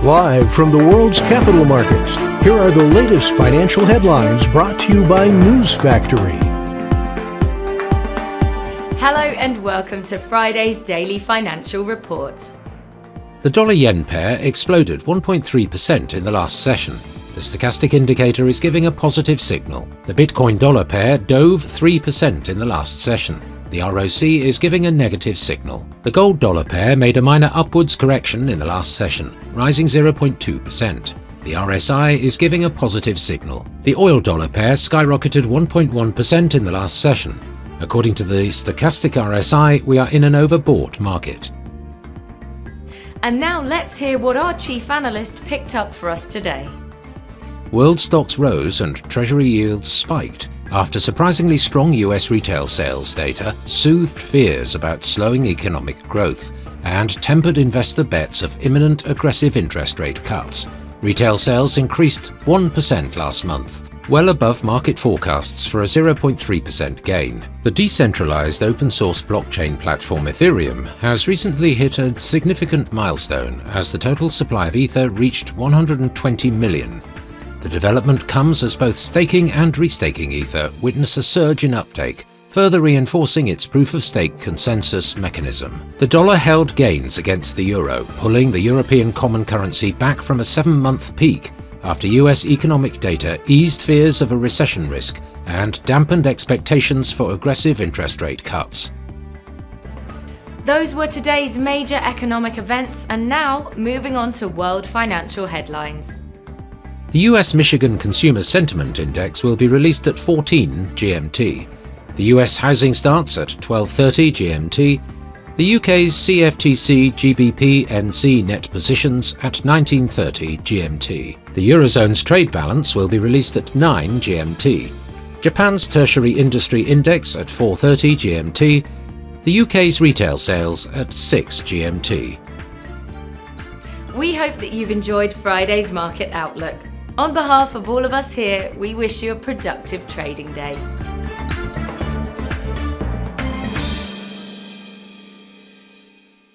Live from the world's capital markets, here are the latest financial headlines brought to you by News Factory. Hello and welcome to Friday's Daily Financial Report. The dollar-yen pair exploded 1.3% in the last session. The stochastic indicator is giving a positive signal. The Bitcoin-dollar pair dove 3% in the last session. The ROC is giving a negative signal. The gold-dollar pair made a minor upwards correction in the last session, rising 0.2%. The RSI is giving a positive signal. The oil-dollar pair skyrocketed 1.1% in the last session. According to the stochastic RSI, we are in an overbought market. And now let's hear what our chief analyst picked up for us today. World stocks rose and Treasury yields spiked after surprisingly strong US retail sales data soothed fears about slowing economic growth and tempered investor bets of imminent aggressive interest rate cuts. Retail sales increased 1% last month, well above market forecasts for a 0.3% gain. The decentralized open-source blockchain platform Ethereum has recently hit a significant milestone as the total supply of Ether reached 120 million. The development comes as both staking and restaking Ether witness a surge in uptake, further reinforcing its proof-of-stake consensus mechanism. The dollar held gains against the euro, pulling the European common currency back from a 7-month peak after US economic data eased fears of a recession risk and dampened expectations for aggressive interest rate cuts. Those were today's major economic events, and now moving on to world financial headlines. The US Michigan Consumer Sentiment Index will be released at 14 GMT. The US housing starts at 12:30 GMT. The UK's CFTC GBP NC net positions at 19:30 GMT. The Eurozone's trade balance will be released at 9 GMT. Japan's Tertiary Industry Index at 4:30 GMT. The UK's retail sales at 6 GMT. We hope that you've enjoyed Friday's Market Outlook. On behalf of all of us here, we wish you a productive trading day.